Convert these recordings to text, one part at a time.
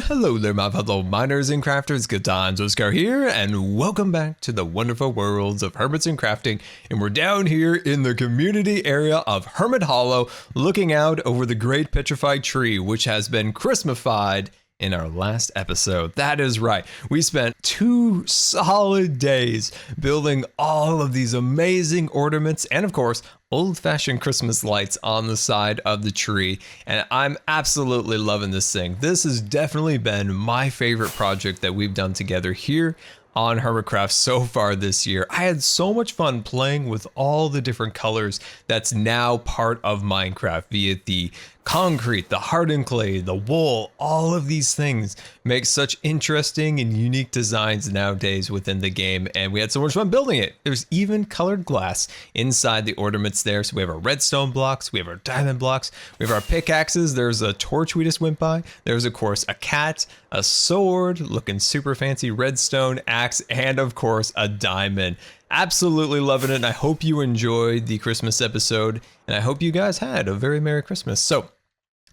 Hello there, my fellow miners and crafters. GoodTimesWithScar here, and welcome back to the wonderful worlds of hermits and crafting. And we're down here in the community area of Hermit Hollow, looking out over the great petrified tree, which has been Christmasified in our last episode. That is right. We spent 2 solid days building all of these amazing ornaments and, of course, old-fashioned Christmas lights on the side of the tree, and I'm absolutely loving this thing. This has definitely been my favorite project that we've done together here on HermitCraft so far this year. I had so much fun playing with all the different colors that's now part of Minecraft, be it the concrete, the hardened clay, the wool. All of these things make such interesting and unique designs nowadays within the game, and we had so much fun building it. There's even colored glass inside the ornaments there. So we have our redstone blocks, we have our diamond blocks, we have our pickaxes, there's a torch we just went by, there's of course a cat, a sword looking super fancy, redstone axe, and of course a diamond. Absolutely loving it, and I hope you enjoyed the Christmas episode, and I hope you guys had a very Merry Christmas. So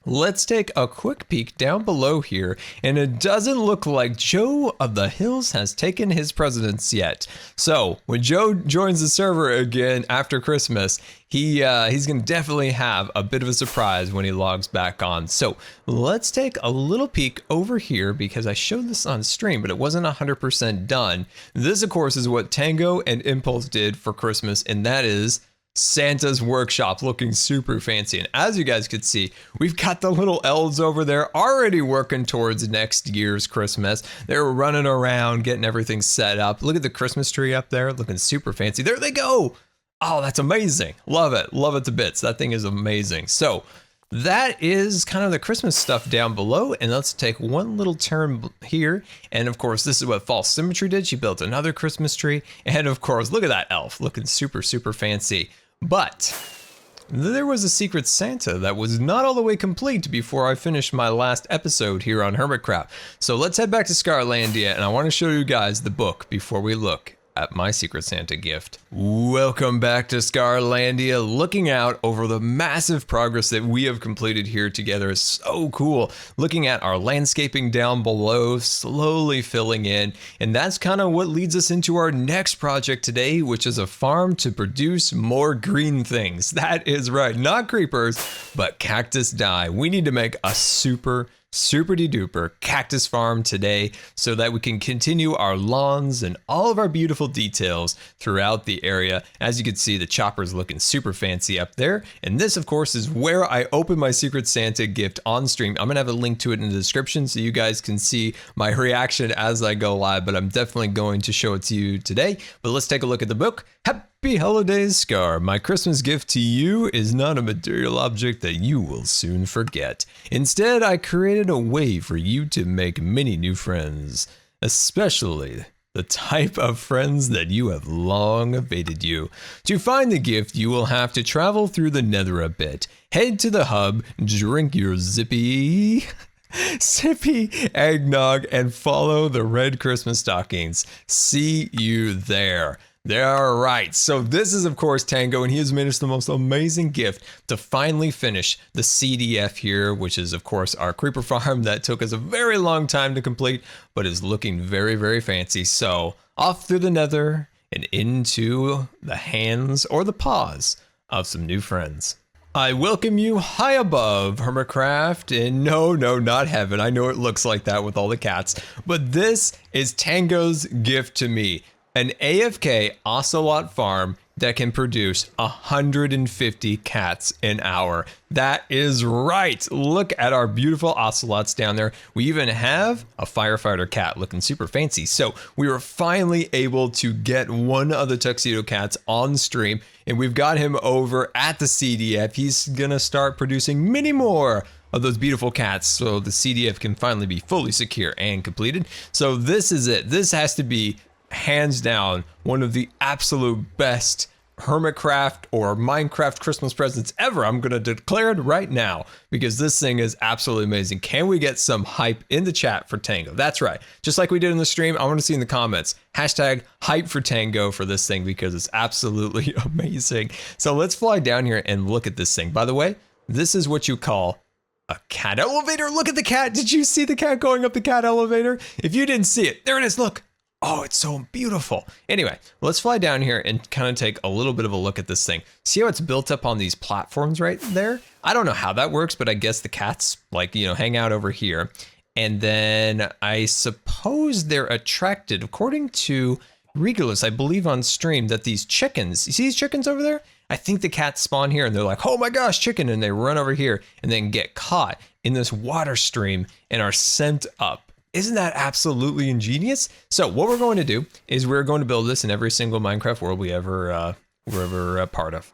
let's take a quick peek down below here, and it doesn't look like Joe of the Hills has taken his precedence yet. So when Joe joins the server again after Christmas, he's gonna definitely have a bit of a surprise when he logs back on. So let's take a little peek over here, because I showed this on stream, but it wasn't 100% done. This, of course, is what Tango and Impulse did for Christmas, and that is Santa's workshop, looking super fancy. And as you guys could see, we've got the little elves over there already working towards next year's Christmas. They're running around getting everything set up. Look at the Christmas tree up there, looking super fancy. There they go. Oh, that's amazing. Love it to bits. That thing is amazing. So that is kind of the Christmas stuff down below, and let's take one little turn here. And of course, this is what False Symmetry did. She built another Christmas tree, and of course, look at that elf looking super fancy. But there was a secret Santa that was not all the way complete before I finished my last episode here on HermitCraft. So let's head back to Scarlandia, and I want to show you guys the book before we look at my secret Santa gift. Welcome back to Scarlandia. Looking out over the massive progress that we have completed here together is so cool. Looking at our landscaping down below, slowly filling in, and that's kind of what leads us into our next project today, which is a farm to produce more green things. That is right, not creepers, but cactus dye. We need to make a super duper cactus farm today so that we can continue our lawns and all of our beautiful details throughout the area. As you can see, the chopper's looking super fancy up there, and this of course is where I open my secret Santa gift on stream. I'm gonna have a link to it in the description so you guys can see my reaction as I go live, but I'm definitely going to show it to you today. But let's take a look at the book. Happy holidays, Scar. My Christmas gift to you is not a material object that you will soon forget. Instead, I created a way for you to make many new friends, especially the type of friends that you have long evaded you. To find the gift, you will have to travel through the nether a bit. Head to the hub, drink your sippy eggnog, and follow the red Christmas stockings. See you there. They're right. So this is of course Tango, and he has made us the most amazing gift to finally finish the CDF here, which is of course our creeper farm that took us a very long time to complete, but is looking very fancy. So off through the nether and into the hands or the paws of some new friends. I welcome you high above, HermitCraft, and no, not heaven. I know it looks like that with all the cats, but this is Tango's gift to me. An AFK ocelot farm that can produce 150 cats an hour. That is right. Look at our beautiful ocelots down there. We even have a firefighter cat looking super fancy. So we were finally able to get one of the tuxedo cats on stream, and we've got him over at the CDF. He's gonna start producing many more of those beautiful cats so the CDF can finally be fully secure and completed. So this is it. This has to be hands down one of the absolute best HermitCraft or Minecraft Christmas presents ever. I'm gonna declare it right now because this thing is absolutely amazing. Can we get some hype in the chat for Tango? That's right, just like we did in the stream. I want to see in the comments hashtag hype for Tango for this thing because it's absolutely amazing. So let's fly down here and look at this thing. By the way, this is what you call a cat elevator. Look at the cat. Did you see the cat going up the cat elevator? If you didn't see it, there it is. Look. Oh, it's so beautiful. Anyway, let's fly down here and kind of take a little bit of a look at this thing. See how it's built up on these platforms right there? I don't know how that works, but I guess the cats like, hang out over here. And then I suppose they're attracted, according to Regulus, I believe on stream, that these chickens, you see these chickens over there? I think the cats spawn here and they're like, oh my gosh, chicken. And they run over here and then get caught in this water stream and are sent up. Isn't that absolutely ingenious? So what we're going to do is we're going to build this in every single Minecraft world we're ever a part of.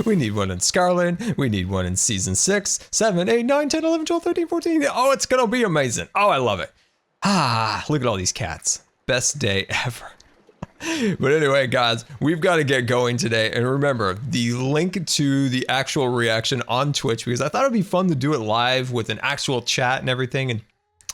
We need one in Scarland. We need one in season 6, 7, 8, 9, 10, 11, 12, 13, 14. Oh, it's going to be amazing. Oh, I love it. Look at all these cats. Best day ever. But anyway, guys, we've got to get going today. And remember, the link to the actual reaction on Twitch, because I thought it'd be fun to do it live with an actual chat and everything. And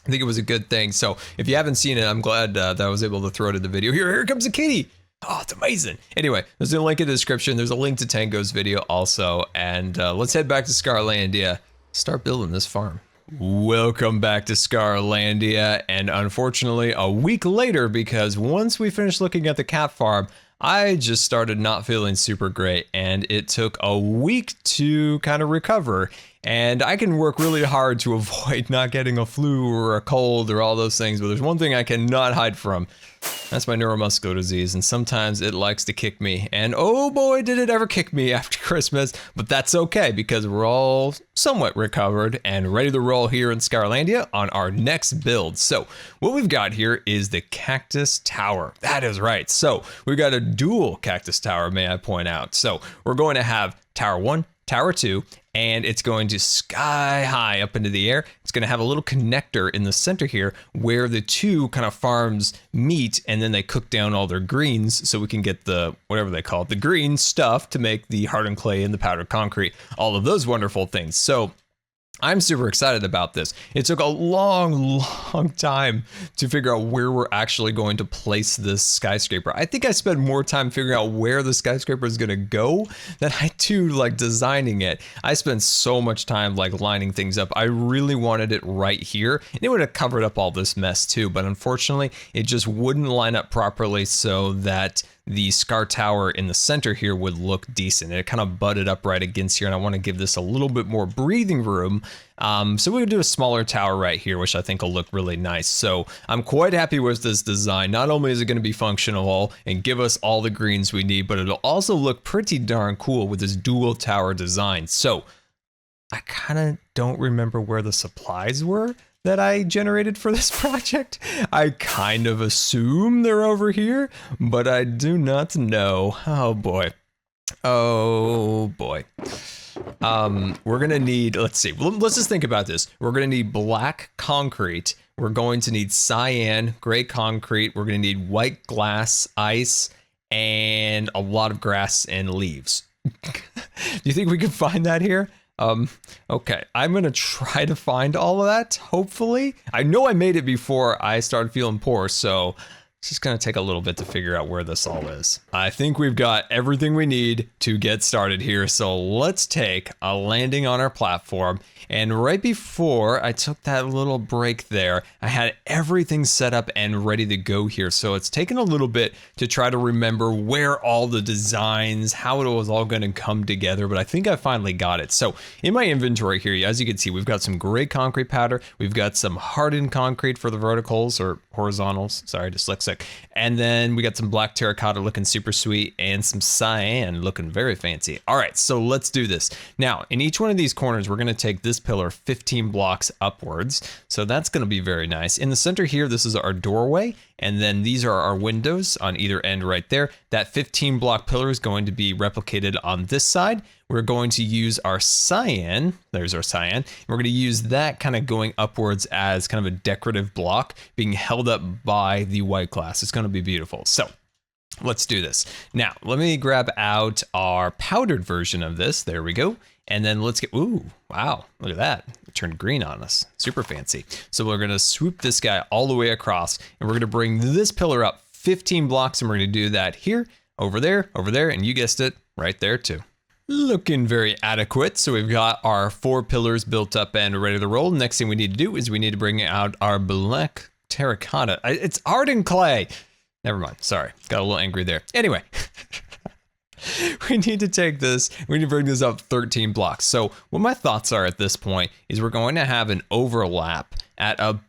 I think it was a good thing. So if you haven't seen it, I'm glad that I was able to throw it in the video. Here comes a kitty. Oh, it's amazing. Anyway, there's a link in the description. There's a link to Tango's video also. And let's head back to Scarlandia. Start building this farm. Welcome back to Scarlandia. And unfortunately, a week later, because once we finished looking at the cat farm, I just started not feeling super great. And it took a week to kind of recover. And I can work really hard to avoid not getting a flu or a cold or all those things, but there's one thing I cannot hide from. That's my neuromuscular disease, and sometimes it likes to kick me. And oh boy, did it ever kick me after Christmas, but that's okay because we're all somewhat recovered and ready to roll here in Scarlandia on our next build. So what we've got here is the Cactus Tower. That is right. So we've got a dual Cactus Tower, may I point out. So we're going to have Tower 1, Tower 2, and it's going to sky high up into the air. It's going to have a little connector in the center here where the two kind of farms meet, and then they cook down all their greens so we can get the, whatever they call it, the green stuff to make the hardened clay and the powdered concrete, all of those wonderful things. So I'm super excited about this. It took a long time to figure out where we're actually going to place this skyscraper. I think I spent more time figuring out where the skyscraper is going to go than I do like designing it. I spent so much time like lining things up. I really wanted it right here, and it would have covered up all this mess too, but unfortunately it just wouldn't line up properly so that the Scar Tower in the center here would look decent. It kind of butted up right against here, and I want to give this a little bit more breathing room. So we would do a smaller tower right here, which I think will look really nice. So I'm quite happy with this design. Not only is it going to be functional and give us all the greens we need, but it'll also look pretty darn cool with this dual tower design. So I kind of don't remember where the supplies were that I generated for this project. I kind of assume they're over here, but I do not know. Oh boy. Oh boy. We're gonna need, let's see, let's just think about this. We're gonna need black concrete. We're going to need cyan, gray concrete. We're gonna need white glass, ice, and a lot of grass and leaves. Do you think we can find that here? Okay, I'm gonna try to find all of that, hopefully. I know I made it before I started feeling poor, so it's just gonna take a little bit to figure out where this all is. I think we've got everything we need to get started here, so let's take a landing on our platform. And right before I took that little break there, I had everything set up and ready to go here. So it's taken a little bit to try to remember where all the designs, how it was all going to come together, but I think I finally got it. So in my inventory here, as you can see, we've got some gray concrete powder. We've got some hardened concrete for the verticals or horizontals. Sorry, dyslexic. And then we got some black terracotta looking super sweet and some cyan looking very fancy. All right, so let's do this. Now, in each one of these corners, we're going to take this pillar 15 blocks upwards. So that's going to be very nice. In the center here, this is our doorway. And then these are our windows on either end right there. That 15 block pillar is going to be replicated on this side. We're going to use our cyan. There's our cyan. We're going to use that kind of going upwards as kind of a decorative block being held up by the white glass. It's going to be beautiful. So let's do this. Now, let me grab out our powdered version of this. There we go. And then let's get, ooh, wow, look at that. It turned green on us. Super fancy. So we're going to swoop this guy all the way across, and we're going to bring this pillar up 15 blocks, and we're going to do that here, over there, and you guessed it, right there too. Looking very adequate. So we've got our 4 pillars built up and ready to roll. Next thing we need to do is we need to bring out our black terracotta. It's hardened clay. Never mind. Sorry. Got a little angry there. Anyway. We need to take this, we need to bring this up 13 blocks. So what my thoughts are at this point is we're going to have an overlap at about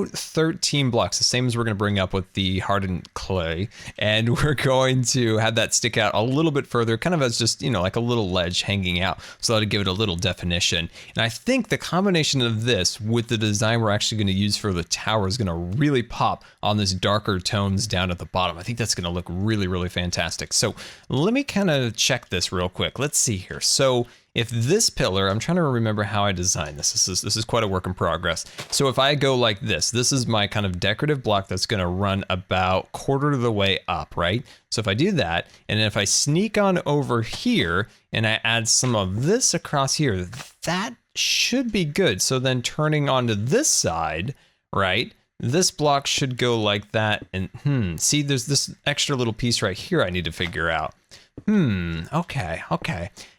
13 blocks, the same as we're going to bring up with the hardened clay. And we're going to have that stick out a little bit further, kind of as just, you know, like a little ledge hanging out. So that'll give it a little definition. And I think the combination of this with the design we're actually going to use for the tower is going to really pop on this darker tones down at the bottom. I think that's going to look really, really fantastic. So let me kind of check this real quick. Let's see here. So if this pillar, I'm trying to remember how I designed this. This is quite a work in progress. So if I go like this is my kind of decorative block that's gonna run about quarter of the way up, right? So if I do that, and then if I sneak on over here and I add some of this across here, that should be good. So then turning onto this side, right? This block should go like that. And see, there's this extra little piece right here I need to figure out. Okay.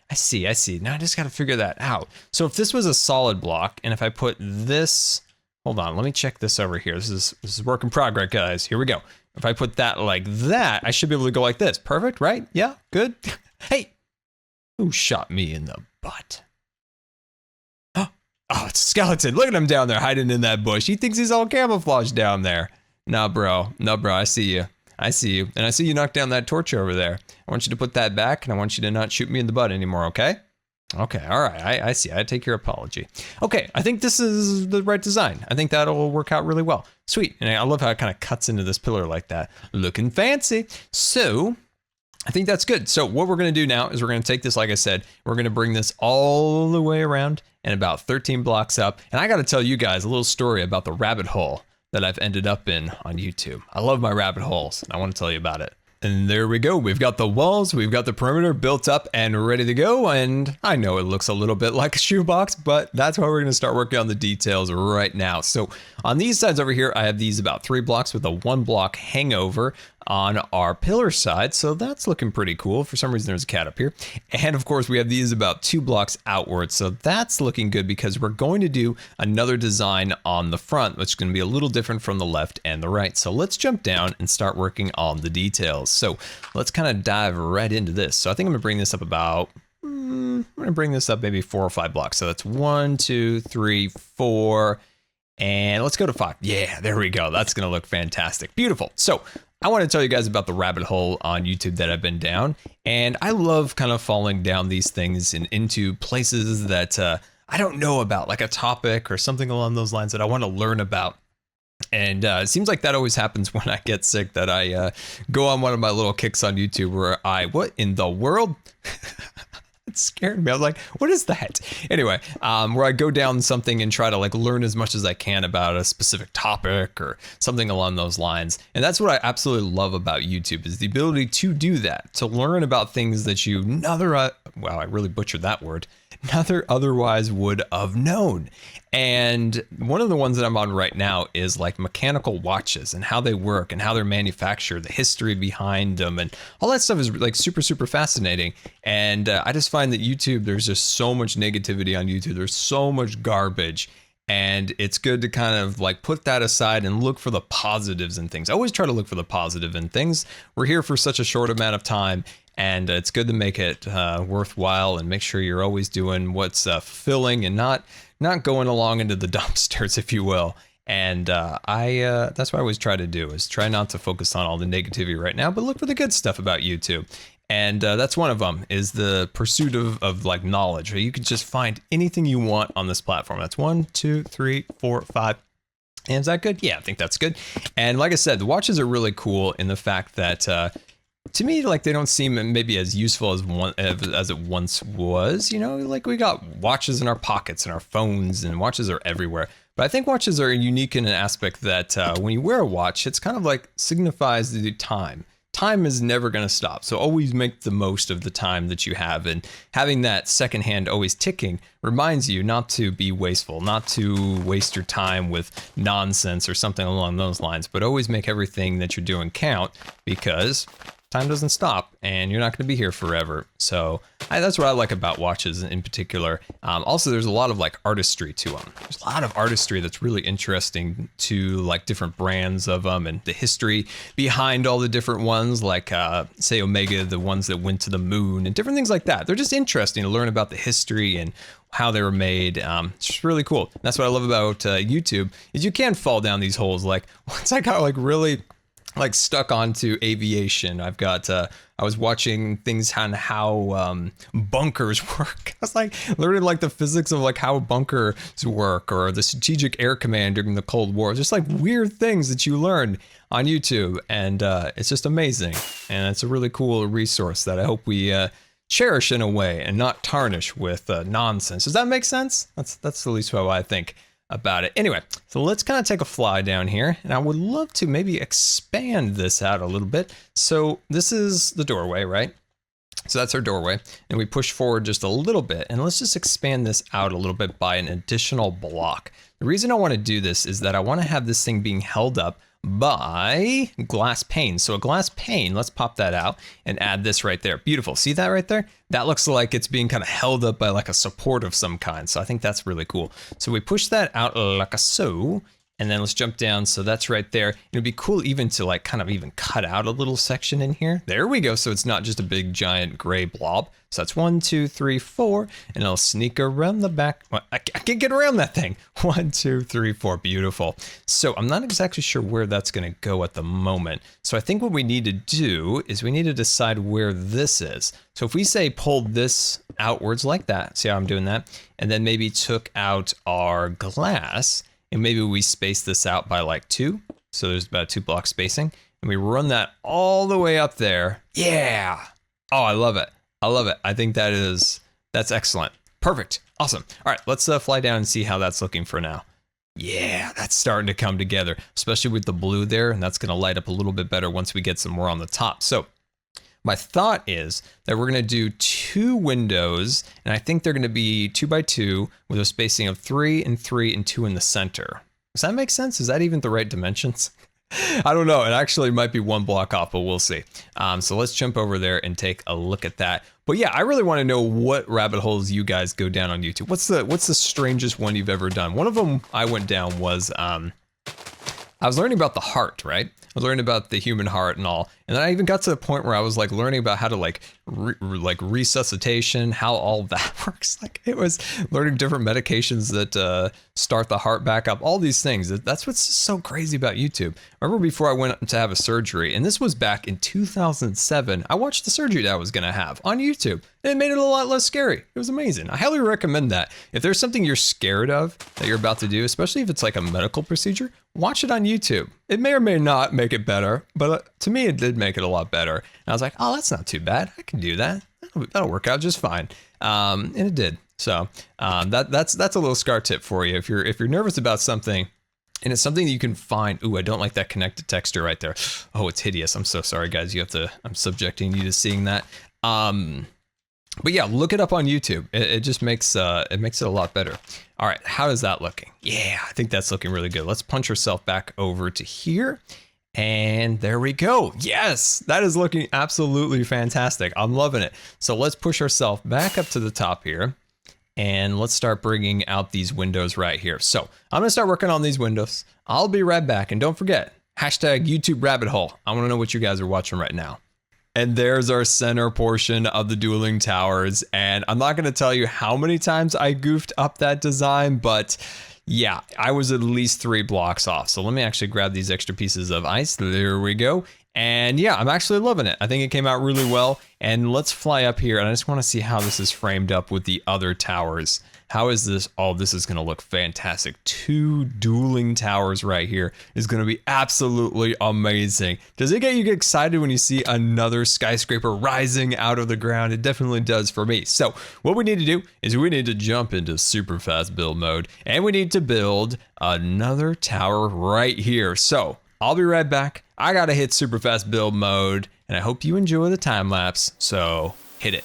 I see. Now I just got to figure that out. So if this was a solid block, and if I put this, hold on, let me check this over here. This is work in progress, guys. Here we go. If I put that like that, I should be able to go like this. Perfect, right? Yeah, good. Hey, who shot me in the butt? Oh, it's a skeleton. Look at him down there hiding in that bush. He thinks he's all camouflaged down there. No, bro, I see you. And I see you knock down that torch over there. I want you to put that back, and I want you to not shoot me in the butt anymore, okay? Okay, all right, I see. I take your apology. Okay, I think this is the right design. I think that'll work out really well. Sweet, and I love how it kind of cuts into this pillar like that. Looking fancy. So, I think that's good. So what we're gonna do now is we're gonna take this, like I said, we're gonna bring this all the way around and about 13 blocks up. And I gotta tell you guys a little story about the rabbit hole that I've ended up in on YouTube. I love my rabbit holes, and I want to tell you about it. And there we go. We've got the walls, we've got the perimeter built up and ready to go. And I know it looks a little bit like a shoebox, but that's why we're going to start working on the details right now. So on these sides over here, I have these about 3 blocks with a 1 block hangover on our pillar side. So that's looking pretty cool. For some reason, there's a cat up here. And of course, we have these about 2 blocks outward. So that's looking good because we're going to do another design on the front, which is going to be a little different from the left and the right. So let's jump down and start working on the details. So let's kind of dive right into this. So I think I'm gonna bring this up about, I'm gonna bring this up maybe 4 or 5 blocks. So that's 1, 2, 3, 4, and let's go to 5. Yeah, there we go. That's gonna look fantastic. Beautiful. So I want to tell you guys about the rabbit hole on YouTube that I've been down. And I love kind of falling down these things and into places that I don't know about, like a topic or something along those lines that I want to learn about. And it seems like that always happens when I get sick, that I go on one of my little kicks on YouTube where what in the world? It scared me. I was like, what is that? Anyway, where I go down something and try to like learn as much as I can about a specific topic or something along those lines. And that's what I absolutely love about YouTube, is the ability to do that, to learn about things that you wow, I really butchered that word, neither otherwise would have known. And one of the ones that I'm on right now is like mechanical watches and how they work and how they're manufactured, the history behind them, and all that stuff is like super, super fascinating. And I just find that YouTube, there's just so much negativity on YouTube. There's so much garbage. And it's good to kind of like put that aside and look for the positives in things. I always try to look for the positive in things. We're here for such a short amount of time, and it's good to make it worthwhile and make sure you're always doing what's fulfilling and not going along into the dumpsters, if you will. And that's what I always try to do, is try not to focus on all the negativity right now, but look for the good stuff about YouTube. And that's one of them, is the pursuit of like knowledge. You can just find anything you want on this platform. That's 1, 2, 3, 4, 5. And is that good? Yeah, I think that's good. And like I said, the watches are really cool in the fact that to me, like, they don't seem maybe as useful as it once was. You know, like, we got watches in our pockets and our phones, and watches are everywhere. But I think watches are unique in an aspect that when you wear a watch, it's kind of like signifies the time. Time is never going to stop. So always make the most of the time that you have. And having that second hand always ticking reminds you not to be wasteful, not to waste your time with nonsense or something along those lines, but always make everything that you're doing count, because time doesn't stop, and you're not going to be here forever. So that's what I like about watches in particular. Also, there's a lot of like artistry to them. There's a lot of artistry that's really interesting to like different brands of them and the history behind all the different ones, like say Omega, the ones that went to the moon and different things like that. They're just interesting to learn about the history and how they were made. It's just really cool. And that's what I love about YouTube is you can fall down these holes. Like once I got like really like stuck onto aviation. I've got, I was watching things on how bunkers work. I was like learning like the physics of like how bunkers work or the Strategic Air Command during the Cold War. Just like weird things that you learn on YouTube. And it's just amazing. And it's a really cool resource that I hope we cherish in a way and not tarnish with nonsense. Does that make sense? That's at least how I think about it. Anyway, so let's kind of take a fly down here, and I would love to maybe expand this out a little bit. So this is the doorway, right? So that's our doorway, and we push forward just a little bit, and let's just expand this out a little bit by an additional block. The reason I want to do this is that I want to have this thing being held up by glass pane. So a glass pane, let's pop that out and add this right there. Beautiful. See that right there? That looks like it's being kind of held up by like a support of some kind. So I think that's really cool. So we push that out like a so, and then let's jump down. So that's right there. It'd be cool even to like kind of even cut out a little section in here. There we go. So it's not just a big giant gray blob. So that's 1, 2, 3, 4, and I'll sneak around the back. Well, I can't get around that thing. 1, 2, 3, 4. Beautiful. So I'm not exactly sure where that's going to go at the moment. So I think what we need to do is we need to decide where this is. So if we say pulled this outwards like that, see how I'm doing that? And then maybe took out our glass, and maybe we space this out by like 2. So there's about 2 block spacing, and we run that all the way up there. Yeah. Oh, I love it. I love it. I think that's excellent. Perfect. Awesome. All right, let's fly down and see how that's looking for now. Yeah, that's starting to come together, especially with the blue there, and that's going to light up a little bit better once we get some more on the top. So my thought is that we're going to do 2 windows, and I think they're going to be 2 by 2 with a spacing of 3 and 3 and 2 in the center. Does that make sense? Is that even the right dimensions? I don't know. It actually might be 1 block off, but we'll see. So let's jump over there and take a look at that. But yeah, I really want to know what rabbit holes you guys go down on YouTube. What's the strangest one you've ever done? One of them I went down was I was learning about the heart, right? I was learning about the human heart and all. And then I even got to the point where I was like learning about how to like resuscitation, how all that works. Like it was learning different medications that start the heart back up, all these things. That's what's so crazy about YouTube. I remember before I went to have a surgery, and this was back in 2007, I watched the surgery that I was gonna have on YouTube. And it made it a lot less scary. It was amazing. I highly recommend that. If there's something you're scared of that you're about to do, especially if it's like a medical procedure, watch it on YouTube. It may or may not make it better, but to me, it did make it a lot better. And I was like, oh, that's not too bad. I can do that. That'll work out just fine. And it did. So that's a little scar tip for you. If you're nervous about something, and it's something that you can find. Ooh, I don't like that connected texture right there. Oh, it's hideous. I'm so sorry, guys. I'm subjecting you to seeing that. But yeah, look it up on YouTube. It just makes it a lot better. All right, how is that looking? Yeah, I think that's looking really good. Let's punch ourselves back over to here. And there we go. Yes, that is looking absolutely fantastic. I'm loving it. So let's push ourselves back up to the top here. And let's start bringing out these windows right here. So I'm gonna start working on these windows. I'll be right back. And don't forget, hashtag YouTube rabbit hole. I wanna know what you guys are watching right now. And there's our center portion of the dueling towers. And I'm not gonna tell you how many times I goofed up that design, but yeah, I was at least 3 blocks off. So let me actually grab these extra pieces of ice. There we go. And yeah, I'm actually loving it. I think it came out really well. And let's fly up here. And I just want to see how this is framed up with the other towers. How is this? Oh, this is going to look fantastic. 2 dueling towers right here is going to be absolutely amazing. Does it get you excited when you see another skyscraper rising out of the ground? It definitely does for me. So what we need to do is we need to jump into super fast build mode, and we need to build another tower right here. So I'll be right back. I gotta hit super fast build mode, and I hope you enjoy the time lapse, so hit it.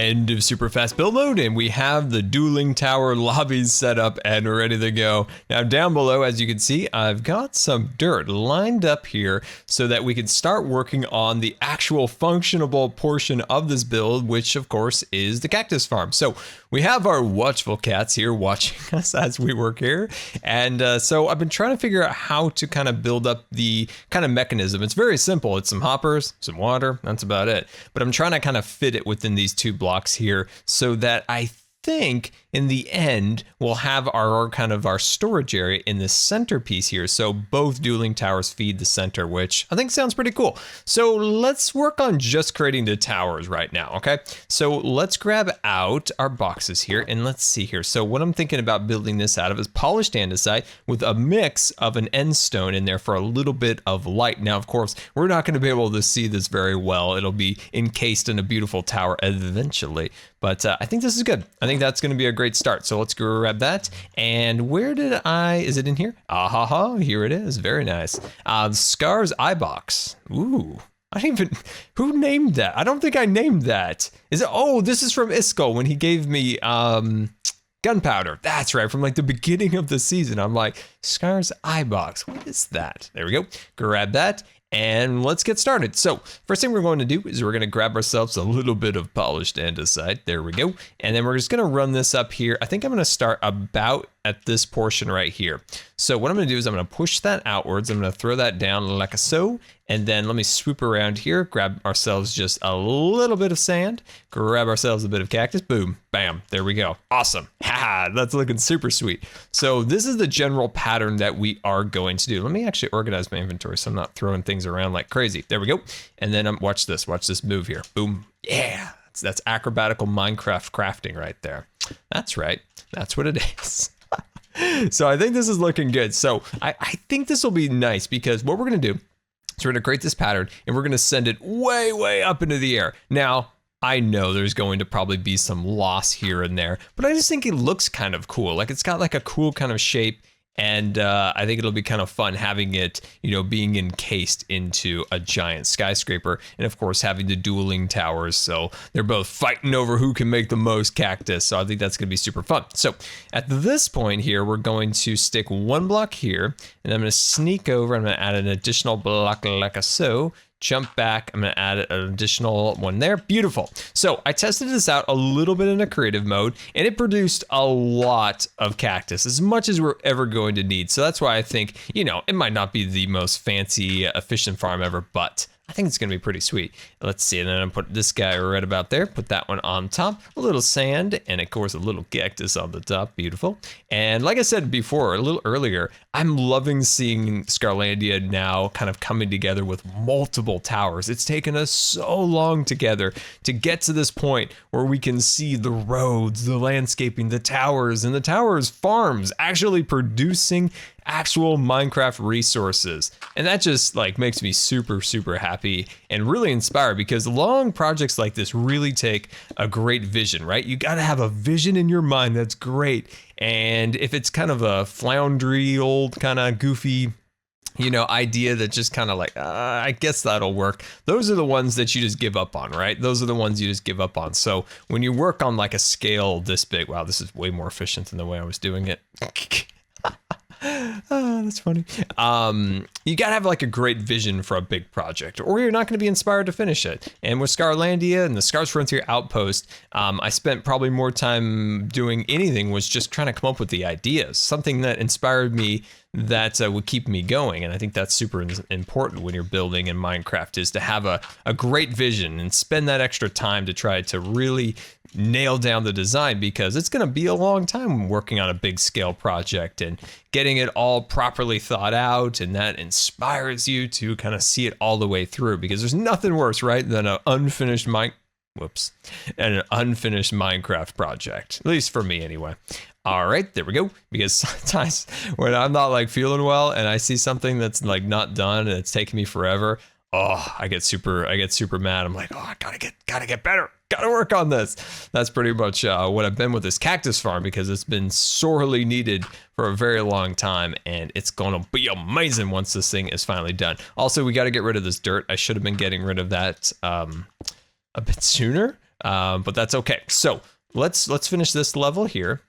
end of super fast build mode, and we have the dueling tower lobbies set up and ready to go. Now down below, as you can see, I've got some dirt lined up here so that we can start working on the actual functionable portion of this build, which of course is the cactus farm. So we have our watchful cats here watching us as we work here, and so I've been trying to figure out how to kind of build up the kind of mechanism. It's very simple. It's some hoppers, some water, that's about it. But I'm trying to kind of fit it within these two blocks here so that I think in the end we'll have our kind of our storage area in the centerpiece here, so both dueling towers feed the center, which I think sounds pretty cool. So let's work on just creating the towers right now. Okay, so let's grab out our boxes here and let's see here. So what I'm thinking about building this out of is polished andesite with a mix of an end stone in there for a little bit of light. Now of course we're not going to be able to see this very well. It'll be encased in a beautiful tower eventually, but I think this is good. I think that's going to be a great start. So let's grab that. And where did is it in here? Ah, here it is. Very nice. Scar's eye box. Ooh, I don't even, who named that? I don't think I named that. Is it, oh, this is from Iskall when he gave me gunpowder. That's right, from like the beginning of the season. I'm like, Scar's eye box. What is that? There we go. Grab that. And let's get started. So first thing we're going to do is we're going to grab ourselves a little bit of polished andesite. There we go. And then we're just going to run this up here. I think I'm going to start about at this portion right here. So what I'm going to do is I'm going to push that outwards. I'm going to throw that down like so. And then let me swoop around here, grab ourselves just a little bit of sand, grab ourselves a bit of cactus, boom, bam, there we go. Awesome. Haha, that's looking super sweet. So this is the general pattern that we are going to do. Let me actually organize my inventory so I'm not throwing things around like crazy. There we go. And then watch this move here. Boom. Yeah, that's acrobatical Minecraft crafting right there. That's right. That's what it is. So I think this is looking good. So I think this will be nice because what we're going to do, so we're going to create this pattern and we're going to send it way, way up into the air. Now, I know there's going to probably be some loss here and there, but I just think it looks kind of cool. Like it's got like a cool kind of shape. And I think it'll be kind of fun having it, you know, being encased into a giant skyscraper. And of course, having the dueling towers. So they're both fighting over who can make the most cactus. So I think that's going to be super fun. So at this point here, we're going to stick one block here. And I'm going to sneak over. I'm going to add an additional block like so. Jump back, I'm gonna add an additional one there. Beautiful. So I tested this out a little bit in a creative mode and it produced a lot of cactus, as much as we're ever going to need. So that's why I think, you know, it might not be the most fancy, efficient farm ever, but I think it's gonna be pretty sweet. Let's see, and then I'm put this guy right about there, put that one on top, a little sand, and of course a little cactus on the top, beautiful. And like I said before, a little earlier, I'm loving seeing Scarlandia now kind of coming together with multiple towers. It's taken us so long together to get to this point where we can see the roads, the landscaping, the towers, and the towers farms actually producing actual Minecraft resources. And that just like makes me super, super happy and really inspired, because long projects like this really take a great vision, right? You got to have a vision in your mind that's great. And if it's kind of a floundery, old kind of goofy, you know, idea that just kind of like, I guess that'll work. Those are the ones that you just give up on, right? Those are the ones you just give up on. So when you work on like a scale this big, wow, this is way more efficient than the way I was doing it. Oh, that's funny. You gotta have like a great vision for a big project, or you're not gonna be inspired to finish it. And with Scarlandia and the Scars Frontier Outpost, I spent probably more time doing anything was just trying to come up with the ideas, something that inspired me, that would keep me going. And I think that's super important when you're building in Minecraft, is to have a great vision and spend that extra time to try to really nail down the design, because it's going to be a long time working on a big scale project and getting it all properly thought out, and that inspires you to kind of see it all the way through, because there's nothing worse, right, than an unfinished Minecraft project, at least for me anyway. All right, there we go. Because sometimes when I'm not like feeling well and I see something that's like not done and it's taking me forever, oh, I get super mad. I'm like, oh, I gotta get better. Gotta work on this. That's pretty much what I've been with this cactus farm, because it's been sorely needed for a very long time, and it's gonna be amazing once this thing is finally done. Also, we gotta get rid of this dirt. I should have been getting rid of that a bit sooner. but that's okay. So let's finish this level here.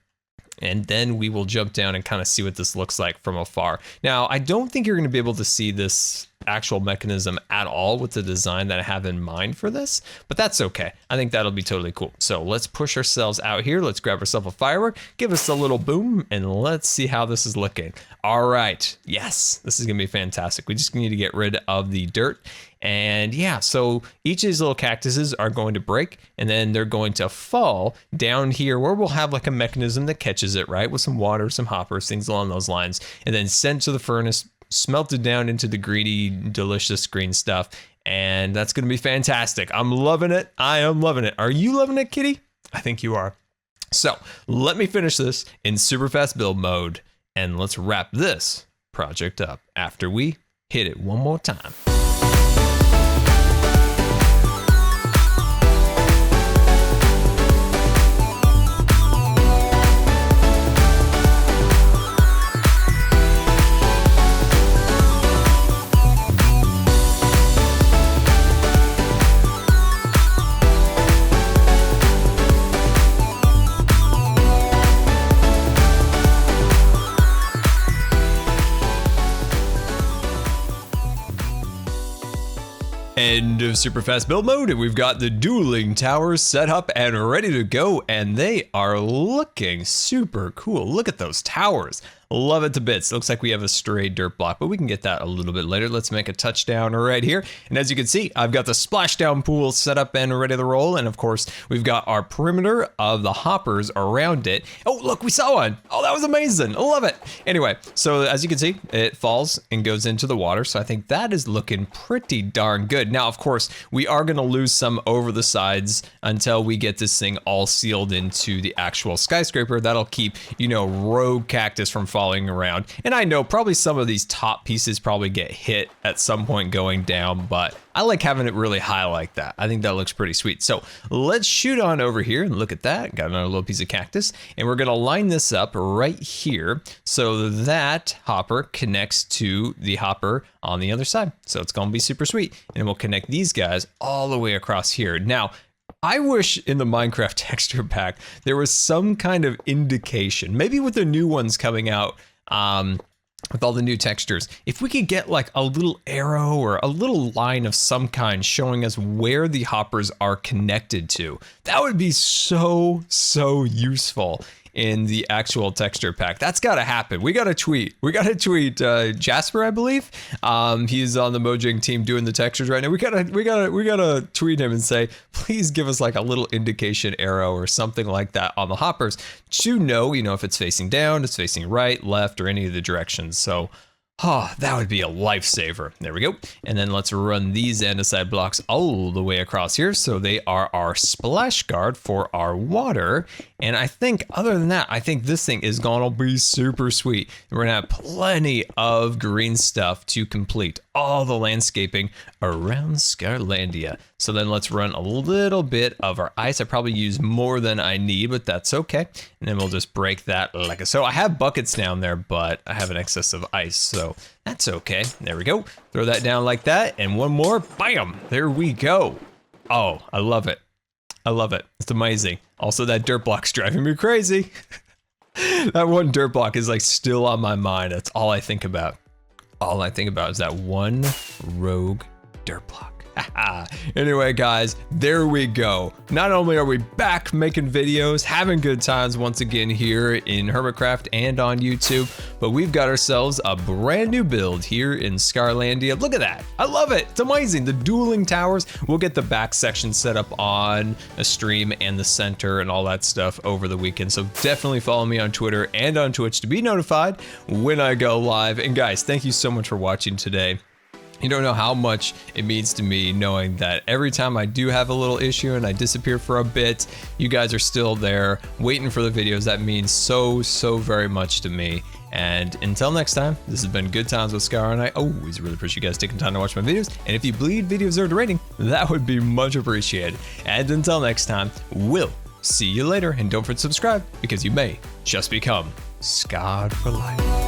And then we will jump down and kind of see what this looks like from afar. Now, I don't think you're going to be able to see this actual mechanism at all with the design that I have in mind for this, but that's okay. I think that'll be totally cool. So let's push ourselves out here. Let's grab ourselves a firework, give us a little boom, and let's see how this is looking. All right. Yes, this is going to be fantastic. We just need to get rid of the dirt. And yeah, so each of these little cactuses are going to break, and then they're going to fall down here where we'll have like a mechanism that catches it, right? With some water, some hoppers, things along those lines, and then sent to the furnace, smelted down into the greedy, delicious green stuff. And that's going to be fantastic. I'm loving it. I am loving it. Are you loving it, kitty? I think you are. So let me finish this in super fast build mode, and let's wrap this project up after we hit it one more time. End of super fast build mode, and we've got the dueling towers set up and ready to go, and they are looking super cool. Look at those towers. Love it to bits. Looks like we have a stray dirt block, but we can get that a little bit later. Let's make a touchdown right here. And as you can see, I've got the splashdown pool set up and ready to roll. And of course, we've got our perimeter of the hoppers around it. Oh, look, we saw one. Oh, that was amazing. I love it. Anyway, so as you can see, it falls and goes into the water. So I think that is looking pretty darn good. Now, of course, we are going to lose some over the sides until we get this thing all sealed into the actual skyscraper. That'll keep, you know, rogue cactus from falling around. And I know probably some of these top pieces probably get hit at some point going down, but I like having it really high like that. I think that looks pretty sweet. So let's shoot on over here and look at that. Got another little piece of cactus, and we're gonna line this up right here so that hopper connects to the hopper on the other side. So it's gonna be super sweet. And we'll connect these guys all the way across here. Now, I wish in the Minecraft texture pack there was some kind of indication, maybe with the new ones coming out, with all the new textures, if we could get like a little arrow or a little line of some kind showing us where the hoppers are connected to, that would be so useful in the actual texture pack. That's got to happen. We got to tweet. Jasper, I believe. He's on the Mojang team doing the textures right now. We gotta tweet him and say, please give us like a little indication arrow or something like that on the hoppers to know, you know, if it's facing down, it's facing right, left, or any of the directions. So, that would be a lifesaver. There we go. And then let's run these andesite blocks all the way across here. So they are our splash guard for our water. And I think other than that, I think this thing is gonna be super sweet. We're gonna have plenty of green stuff to complete all the landscaping around Scarlandia. So then let's run a little bit of our ice. I probably use more than I need, but that's okay. And then we'll just break that like so. I have buckets down there, but I have an excess of ice, so that's okay. There we go. Throw that down like that, and one more. Bam! There we go. Oh, I love it. I love it. It's amazing. Also, that dirt block's driving me crazy. That one dirt block is like still on my mind. That's all I think about. All I think about is that one rogue dirt block. Anyway, guys, there we go. Not only are we back making videos, having good times once again here in HermitCraft and on YouTube, but we've got ourselves a brand new build here in Scarlandia. Look at that. I love it. It's amazing. The dueling towers. We'll get the back section set up on a stream and the center and all that stuff over the weekend. So definitely follow me on Twitter and on Twitch to be notified when I go live. And guys, thank you so much for watching today. You don't know how much it means to me knowing that every time I do have a little issue and I disappear for a bit, you guys are still there waiting for the videos. That means so very much to me. And until next time, this has been Good Times with Scar, and I always really appreciate you guys taking time to watch my videos. And if you believe videos deserve a rating, that would be much appreciated. And until next time, we'll see you later. And don't forget to subscribe, because you may just become scarred for life.